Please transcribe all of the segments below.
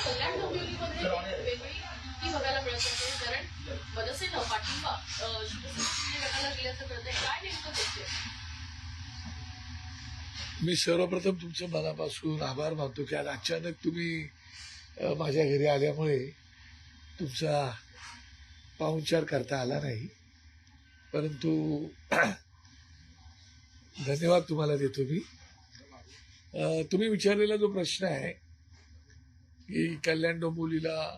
कल्याण डोंबिवलीमध्ये वेगळी युती बघायला मिळत आहे, कारण मनसेनं पाठिंबा शिवसेनेच्या गटाला दिल्याचं कळतंय. काय नेमकं होतंय? मी सर्वप्रथम तुमचं मनापासून आभार मानतो की आज अचानक तुम्ही माझ्या घरी आल्यामुळे तुमचा पाहुणचार करता आला नाही, परंतु धन्यवाद तुम्हाला देतो मी. तुम्ही विचारलेला जो प्रश्न आहे की कल्याण डोंबिवलीला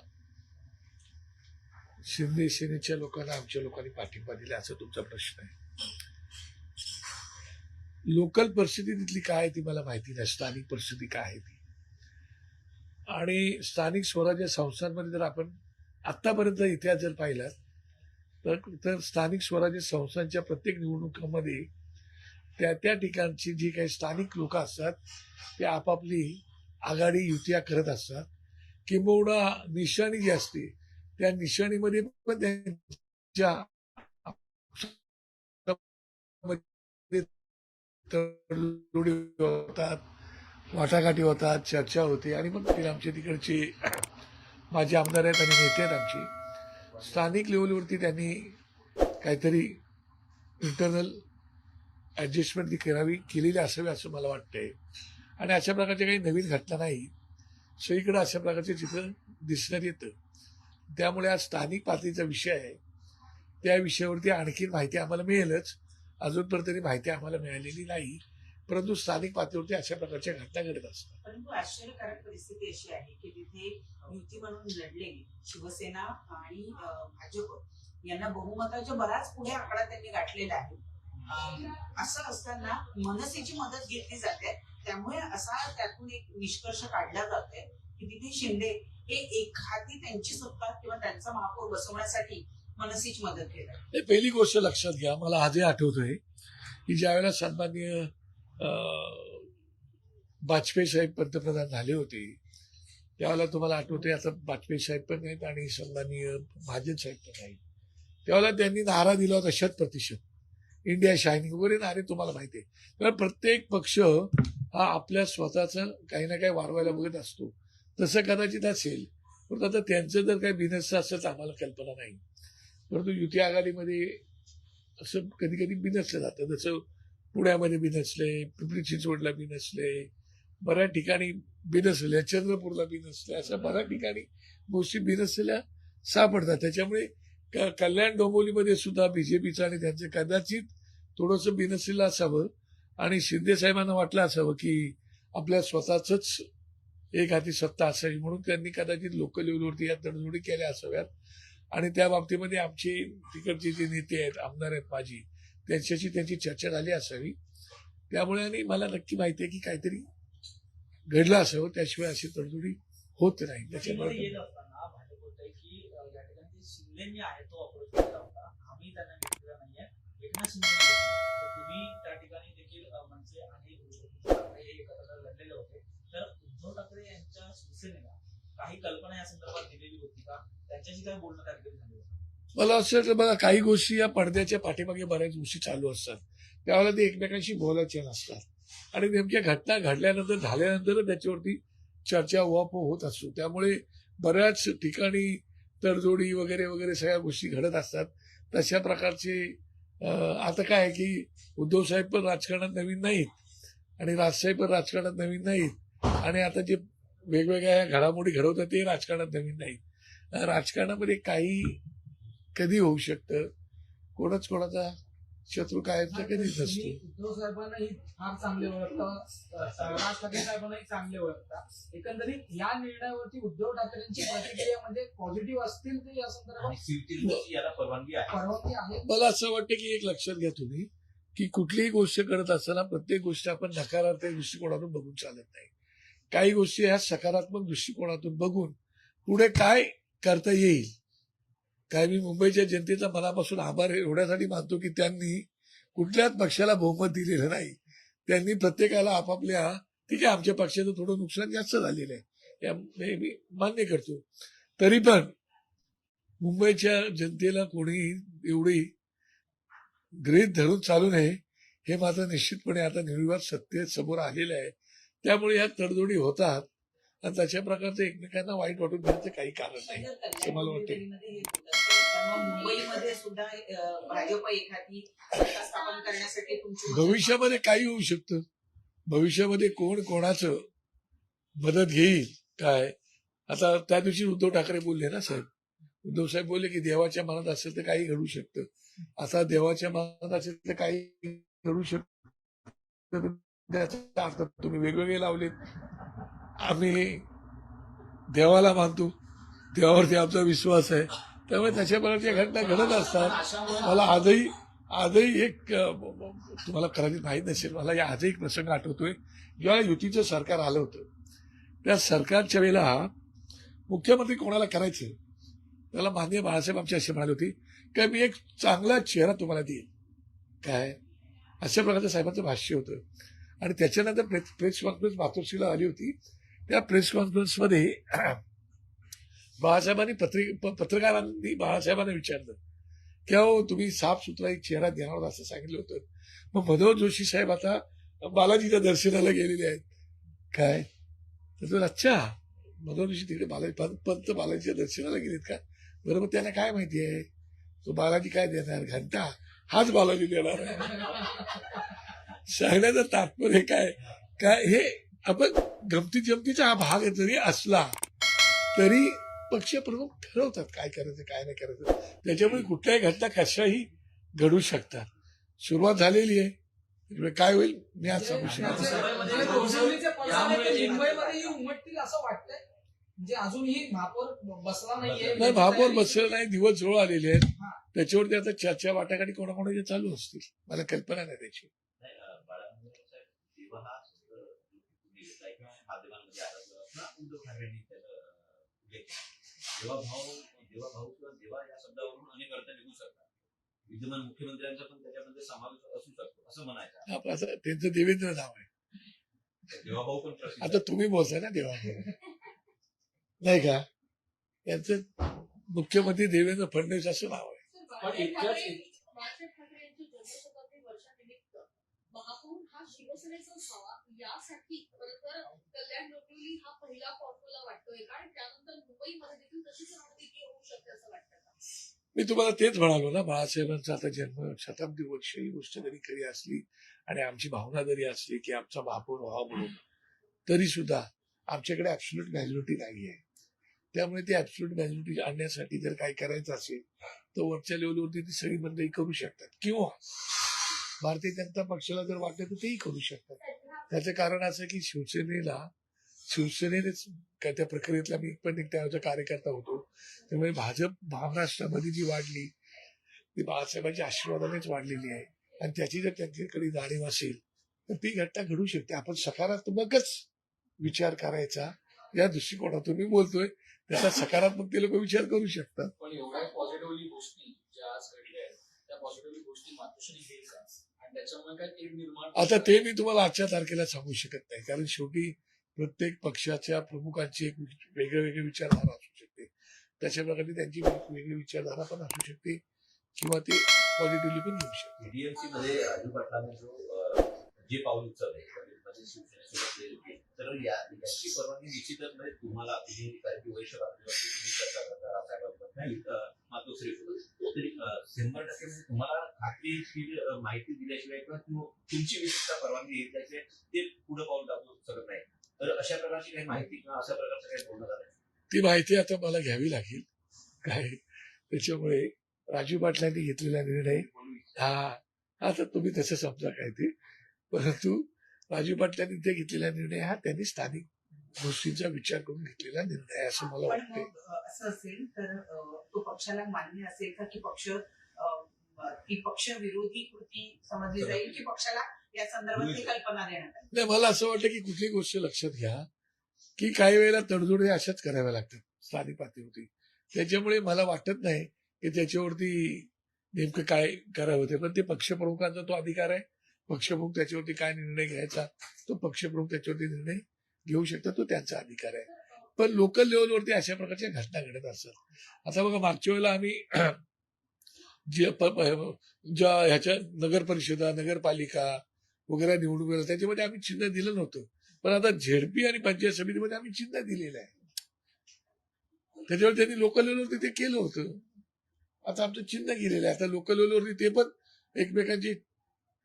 शिंदे सेनेच्या लोकांना आमच्या लोकांनी पाठिंबा दिला, असा तुमचा प्रश्न आहे. लोकल परिस्थिती तिथली काय आहे ती मला माहिती नाही, स्थानिक परिस्थिती काय आहे ती. आणि स्थानिक स्वराज्य संस्थांमध्ये जर आपण आतापर्यंत इतिहास जर पाहिला तर स्थानिक स्वराज्य संस्थांच्या प्रत्येक निवडणुकांमध्ये त्या ठिकाणची जी काही स्थानिक लोक असतात ते आपापली आघाडी युत्या करत असतात. किंबहुना निशाणी जी असते त्या निशाणीमध्ये पण त्यांच्या तडजोडी होतात, वाटाघाटी होतात, चर्चा होते. आणि मग आमचे तिकडचे माझे आमदार आहेत आणि नेते आहेत आमचे, स्थानिक लेवलवरती त्यांनी काहीतरी इंटरनल ॲडजस्टमेंट ती केलेली असावी असं मला वाटतंय. आणि अशा प्रकारच्या काही नवीन घटना नाही, सगळीकडे अशा प्रकारचे चित्र दिसण्यात येतं. त्यामुळे आज स्थानिक पातळीचा विषय आहे, त्या विषयावरती आणखी माहिती आम्हाला मिळेलच. अजूनपर्यंत तरी माहिती आम्हाला मिळालेली नाही, परंतु स्थानिक पातळीवरती अशा प्रकारच्या घटना घडत असतात. परंतु आश्चर्यकारक परिस्थिती अशी आहे की तिथे युती म्हणून लढलेली शिवसेना आणि भाजप यांना बहुमताच्या बराच पुढे आकडा त्यांनी गाठलेला आहे. असं असताना मनसेची मदत घेतली जाते, त्यामुळे असा त्यातून एक निष्कर्ष काढला जातोय की तिथे शिंदे हे एखादी त्यांची सत्ता किंवा त्यांचा महापौर बसवण्यासाठी मनसेची मदत घेतात. पहिली गोष्ट लक्षात घ्या, मला आजही आठवतोय की ज्यावेळेला सन्माननीय वाजपेयी साहेब पंतप्रधान झाले होते त्यावेळेला तुम्हाला आठवतंय, आता वाजपेयी साहेब पण नाहीत आणि सन्माननीय महाजन साहेब पण नाहीत, त्यावेळेला त्यांनी नारा दिला होता 100% इंडिया शायनिंग वगैरे नारे तुम्हाला माहिती आहे. तर प्रत्येक पक्ष हा आपल्या स्वतःचं काही ना काही वाढवायला बघत असतो, तसं कदाचित असेल. परंतु आता त्यांचं जर काही बिनसचं असं आम्हाला कल्पना नाही, परंतु युती आघाडीमध्ये असं कधी कधी बिनसलं जातं. जसं पुण्यामध्ये बिनसले, पिंपरी चिंचवडला बिनसले, बऱ्याच ठिकाणी बिनसले, चंद्रपूरला बिनसले, अशा बऱ्याच ठिकाणी गोष्टी बिनसलेल्या सापडतात. त्याच्यामुळे कल्याण डोंबिवलीमध्ये सुद्धा बीजेपीचं आणि त्यांचं कदाचित थोडंसं बिनसलेलं असावं आणि शिंदे साहेबांना वाटलं असावं की आपल्या स्वतःच एक हाती सत्ता असावी, म्हणून त्यांनी कदाचित लोकल लेवलवरती या तडजोडी केल्या असाव्यात. आणि त्या बाबतीमध्ये आमचे तिकडचे जे नेते आहेत, आमदार आहेत माझी, त्यांच्याशी त्यांची चर्चा झाली असावी. त्यामुळे आणि मला नक्की माहिती आहे की काहीतरी घडलं असावं, त्याशिवाय अशी तडजोडी होत नाही. त्याच्यामुळे शिंदेनी आहे तो अप्रोच केला होता, आम्ही त्यांना घेतलेला नाहीये. एकनाथ शिंदे तुम्ही त्या ठिकाणी देखील मनसे आणि उद्धव ठाकरे हे एकत्र लढलेले होते, तर उद्धव ठाकरे यांच्या शिवसेनेला काही कल्पना या संदर्भात दिलेली होती का? त्यांच्याशी काय बोलणं त्या ठिकाणी झालं होतं? मला असं वाटतं बघा, काही गोष्टी या पडद्याच्या पाठीमागे बऱ्याच गोष्टी चालू असतात, त्यावेळेला ते एकमेकांशी बोलायचे नसतात आणि नेमक्या घटना घडल्यानंतर झाल्यानंतर त्याच्यावरती चर्चा उहापोह होत असतो. त्यामुळे बऱ्याच ठिकाणी तडजोडी वगैरे वगैरे सगळ्या गोष्टी घडत असतात. तशा प्रकारचे आता काय आहे की उद्धव साहेब पण राजकारणात नवीन नाहीत आणि राजसाहेब पण राजकारणात नवीन नाहीत आणि आता जे वेगवेगळ्या घडामोडी घडवतात ते राजकारणात नवीन नाहीत. राजकारणामध्ये काही कधी होऊ शकतं, कोणाच कोणाचा शत्रू कायमचा कधीच नसतो. उद्धव साहेबांनाही फार चांगले ओळखतात, राज ठाकरे साहेबांनाही चांगले ओळखतात. एकंदरीत या निर्णयावरती उद्धव ठाकरेंची प्रतिक्रिया म्हणजे पॉझिटिव्ह असतील ते या संदर्भात परवानगी आहे. मला असं वाटतं की एक लक्षात घ्या तुम्ही की कुठलीही गोष्ट करत असताना प्रत्येक गोष्ट आपण नकारात्मक दृष्टिकोनातून बघून चालत नाही. काही गोष्टी ह्या सकारात्मक दृष्टिकोनातून बघून पुढे काय करता येईल. काय मी मुंबईच्या जनतेचा मनापासून आभार एवढ्यासाठी मानतो की त्यांनी कुठल्याच पक्षाला बहुमत दिलेलं नाही. त्यांनी प्रत्येकाला आपापल्या, ठीक आहे आमच्या पक्षाचं थोडं नुकसान जास्त झालेलं आहे, मी मान्य करतो, तरी पण मुंबईच्या जनतेला कोणी एवढी गृहीत धरून चालू नये हे मात्र निश्चितपणे आता निर्विवाद सत्तेत समोर आलेलं आहे. त्यामुळे या तडजोडी होतात, आणि तशा प्रकारचं एकमेकांना वाईट वाटून घेण्याचं काही कारण नाही जर असं मला वाटतं. कल्याणमध्ये हे होत असेल, तर मग मुंबईमध्ये सुद्धा भाजप एखादी सत्ता स्थापन करण्यासाठी तुमची भविष्यामध्ये काही होऊ शकतं. भविष्यामध्ये कोण कोणाचं मदत घेईल काय. आता त्या दिवशी उद्धव ठाकरे बोलले ना साहेब, उद्धव साहेब बोलले की देवाच्या मनात असेल तर काही घडू शकतं. आता देवाच्या मनात असेल तर काही घडू शकतं, त्याचा अर्थ तुम्ही वेगवेगळे लावलेत. आम्ही देवाला मानतो, देवावरती आमचा विश्वास आहे, त्यामुळे तशा प्रकारच्या घटना घडत असतात. मला आजही एक तुम्हाला कदाचित माहीत नसेल, मला या आजही एक प्रसंग आठवतोय. जेव्हा युतीचं सरकार आलं होतं त्या सरकारच्या वेळेला मुख्यमंत्री कोणाला करायचं त्याला माननीय बाळासाहेब आमचे असे म्हणाले होते की मी एक चांगला चेहरा तुम्हाला देईल काय, अशा प्रकारचं साहेबांचं भाष्य होतं. आणि त्याच्यानंतर प्रेस कॉन्फरन्स मातोश्रीला आली होती. त्या प्रेस कॉन्फरन्समध्ये बाळासाहेबांनी पत्रकारांनी बाळासाहेबांना विचारलं की अहो तुम्ही साफ सुथरा एक चेहरा देणार होता असं सांगितलं होतं. मग मनोहर जोशी साहेब आता बालाजीच्या दर्शनाला गेलेले आहेत काय. तर अच्छा मनोहर जोशी तिकडे पंत बालाजीच्या दर्शनाला गेलेत का. बरोबर, त्यांना काय माहिती आहे तो बालाजी काय देणार, घंटा हाच बालाजी देणार आहे. सांगण्याचं तात्पर्य काय काय हे आपण गमती जमतीचा हा भाग जरी असला तरी पक्षप्रमुख ठरवतात काय करायचं काय नाही करायचं. त्याच्यामुळे कुठल्याही घटना कशाही घडू शकतात. सुरुवात झालेली आहे, त्यामुळे काय होईल मी आज सांगू शकतो. डोंबिवलीचे पडसाद हे मुंबईमध्येही उमटतील असं वाटतंय. म्हणजे अजूनही महापौर बसला नाहीये. नाही, महापौर बसलेला नाही, दिवस जवळ आलेले आहेत. त्याच्यावरती आता चर्चा वाटाघाटी कोणाकोणाच्या चालू असतील, मला कल्पना नाही त्याची. उद्धव ठाकरेंनी देवा भाऊ किंवा देवा या शब्दावरून अनेक अर्थ निघू शकतात. विद्यमान मुख्यमंत्र्यांचा पण त्याच्यामध्ये समावेश असू शकतो असं म्हणायचं. आपलं असं त्यांचं देवेंद्र नाव आहे. देवाभाऊ पण प्रसिद्ध आता तुम्ही बोलताय ना देवाभाऊ नाही का, यांचं मुख्यमंत्री देवेंद्र फडणवीस असं नाव आहे. बाळासाहेब ठाकरे यांच्या जन्मशताब्दी वर्षानिमित्त महापौर हा शिवसेनेचा असावा यासाठी खरं तर कल्याण डोंबिवली हा पहिला फॉर्म्युला वाटतोय का, आणि त्यानंतर मुंबईमध्ये देखील तशीच रणनीती होऊ शकते असं वाटतं का. मी तुम्हाला तेच म्हणालो ना, बाळासाहेबांचा आता जन्म शताब्दी वर्ष ही गोष्ट जरी खरी असली आणि आमची भावना जरी असली की आमचा महापौर व्हावा म्हणून, तरी सुद्धा आमच्याकडे ऍब्सोल्यूट मॅजॉरिटी नाही आहे. त्यामुळे ती ऍब्सोल्यूट मॅजॉरिटी आणण्यासाठी जर काही करायचं असेल तर वरच्या लेवलवरती ती सगळी मंडळी करू शकतात, किंवा भारतीय जनता पक्षाला जर वाटलं तर तेही करू शकतात. त्याचं कारण असं की शिवसेनेनेच काय त्या प्रक्रियेतला मी पण एक त्याचा कार्यकर्ता होतो. त्यामुळे भाजप महाराष्ट्रामध्ये जी वाढली ती बाळासाहेबांच्या आशीर्वादानेच वाढलेली आहे. आणि त्याची जर त्यांच्याकडे जाणीव असेल तर ती घटना घडू शकते. आपण सकारात्मकच विचार करायचा या दृष्टिकोनातून मी बोलतोय. त्याचा सकारात्मक ते लोक विचार करू शकतात. पण एवढ्या पॉझिटिव्हली गोष्टी ज्या आज घडल्या आहेत त्या पॉझिटिव्हली गोष्टी मातोश्री घेईल का, आणि त्याच्यामुळे काय एक निर्माण आता ते मी तुम्हाला आजच्या तारखेला सांगू शकत नाही, कारण शेवटी प्रत्येक पक्षाच्या प्रमुखांची एक वेगळी विचारधारा असू शकते. त्याच्या प्रकारे त्यांची वेगळी विचारधारा पण असू शकते किंवा ते पॉझिटिव्हली पण घेऊ शकते. डीएमसी मध्ये राजू पाटलांनी जे पाऊल उचलले शिवसेनेसोबत, तर याची परवानगी निश्चितच म्हणजे तुम्हाला तुम्ही कारण की वैश्य पातळीवरती तुम्ही चर्चा करता रासाहेबांबरोबर नाही मातोश्रीसोबत, तरी 100% म्हणजे तुम्हाला खात्रीची माहिती दिल्याशिवाय किंवा तुमची विशिष्ट परवानगी घेतल्याशिवाय ते पुढे पाऊल टाकू शकत नाही. तर अशा प्रकारची काही माहिती किंवा अशा प्रकारचं काही बोलणं झालं ती माहिती आता मला घ्यावी लागेल काय. त्याच्यामुळे राजू पाटलांनी घेतलेला निर्णय हा आता तुम्ही तसं समजा काय ते, परंतु राजू पाटलांनी ते घेतलेला निर्णय हा त्यांनी स्थानिक गोष्टींचा विचार करून घेतलेला निर्णय आहे असं मला पण वाटतंय. मग असं असेल तर तो पक्षाला मान्य असेल का की ती पक्ष विरोधी कृती समजली जाईल की पक्षाला या संदर्भात ती कल्पना देण्यात आली. नाही, मला असं वाटतं की कुठली गोष्ट लक्षात घ्या की काही वेळेला तडजोडी अशाच कराव्या लागतात स्थानिक पातळीवरती. त्याच्यामुळे मला वाटत नाही की त्याच्यावरती नेमकं काय करावं ते, पण ते पक्षप्रमुखांचा तो अधिकार आहे. पक्षप्रमुख त्याच्यावरती काय निर्णय घ्यायचा तो पक्षप्रमुख त्याच्यावरती निर्णय घेऊ शकतात, तो त्यांचा अधिकार आहे. पण लोकल लेवलवरती अशा प्रकारच्या घटना घडत असतात. आता बघा मागच्या वेळेला आम्ही ज्या ह्याच्या नगर परिषदा नगरपालिका वगैरे निवडणुकीला त्याच्यामध्ये आम्ही चिन्ह दिलं नव्हतं. पण आता झेडपी आणि पंचायत समितीमध्ये आम्ही चिन्ह दिलेलं आहे. त्याच्यावर त्यांनी लोकल लेवलवरती ते केलं होतं. आता आमचं चिन्ह गेलेलं आहे. आता लोकल लेवलवरती ते पण एकमेकांची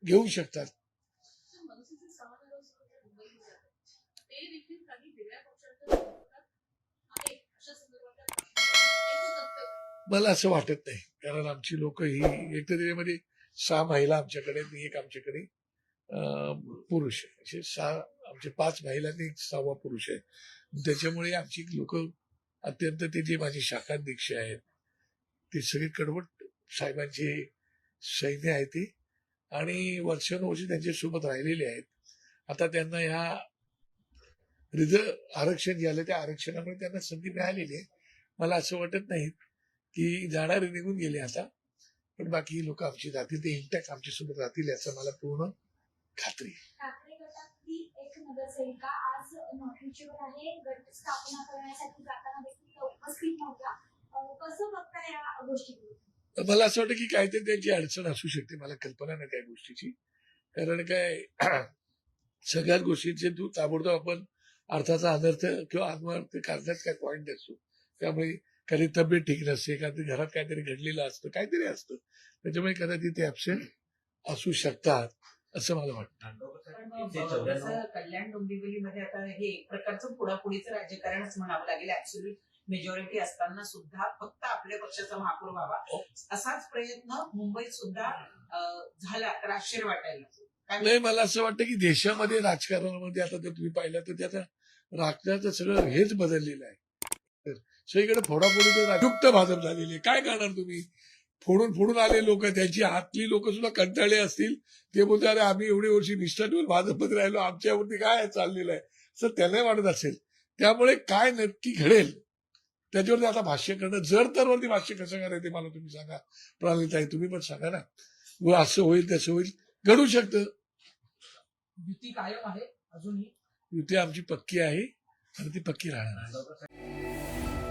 घेऊ शकतात. तर मनसेचे 6 नगरसेवक मुंबईत जातात ते देखील काही वेगळ्या पक्षांच्या संपर्कात आहेत अशा संदर्भातल्या एक तथ्य मला असं वाटत नाही, कारण आमची लोक ही एक तर त्याच्यामध्ये 6 महिला आमच्याकडे आणि एक आमच्याकडे पुरुष आहे. असे 6 आमचे 5 महिला आणि 1 6वा पुरुष आहे. त्याच्यामुळे आमची लोक अत्यंत ते जे माझे शाखाध्यक्ष आहेत ते सगळे कडवट साहेबांचे सैन्य आहे ते, आणि वर्षानुवर्षे त्यांच्यासोबत राहिलेले आहेत. आता त्यांना ह्या रिझर्व आरक्षण जे आलं त्या आरक्षणामुळे त्यांना संधी मिळालेली आहे. मला असं वाटत नाही की जाणारे निघून गेले आता, पण बाकी लोक आमची राहतील, ते इंटॅक्ट आमच्यासोबत राहतील याचं मला पूर्ण खात्री आहे. ठाकरे गटातली एक नगरसेविका आज नोटीसवर आहे. गट स्थापना करण्यासाठी जाताना देखील उपस्थित नव्हता. कसं बघता या गोष्टीकडे? मला असं वाटतं की काहीतरी त्यांची अडचण असू शकते. मला कल्पना नाही त्या गोष्टीची, कारण काय सगळ्याच गोष्टींचे तू ताबडतोब आपण अर्थाचा अनर्थ किंवा अनर्थ काढण्यात काय पॉईंट नसतो. त्यामुळे कधी तब्येत ठीक नसते, कधी घरात काहीतरी घडलेलं असतं, काहीतरी असतं, त्याच्यामुळे कदाचित ते ऍबसेंट असू शकतात असं मला वाटतं. पण जसं कल्याण डोंबिवलीमध्ये आता हे एक प्रकारचं पुढापुढीचं राजकारणच म्हणावं लागेल. ऍब्सोल्यूट मेजॉरिटी असताना सुद्धा फक्त आपल्या पक्षाचा महापौर व्हावा असाच प्रयत्न मुंबईत सुद्धा झाला तर आश्चर्य वाटायला काय नाही, मला असं वाटतं की देशामध्ये राजकारणामध्ये आता जर तुम्ही पाहिलं तर त्याचा राजकारणाचं सगळं हेच बदललेलं आहे. तर सगळीकडे फोडाफोडी राजयुक्त भाजप झालेली आहे. काय करणार तुम्ही? फोडून आले लोक, त्यांची हातली लोक सुद्धा कंटाळले असतील. ते बोलतात अरे आम्ही एवढी वर्षी निष्ठा ठेवून भाजपमध्ये राहिलो, आमच्यावरती काय चाललेलं आहे असं त्यांना वाटत असेल. त्यामुळे काय नक्की घडेल त्याच्यावरती आता भाष्य करणं, जर तरवरती भाष्य कसं करायचं मला तुम्ही सांगा. प्रणालीताई तुम्ही पण सांगा ना. असं होईल तसं होईल, घडू शकतं. युती कायम आहे अजूनही. युती आमची पक्की आहे आणि ती पक्की राहणार आहे.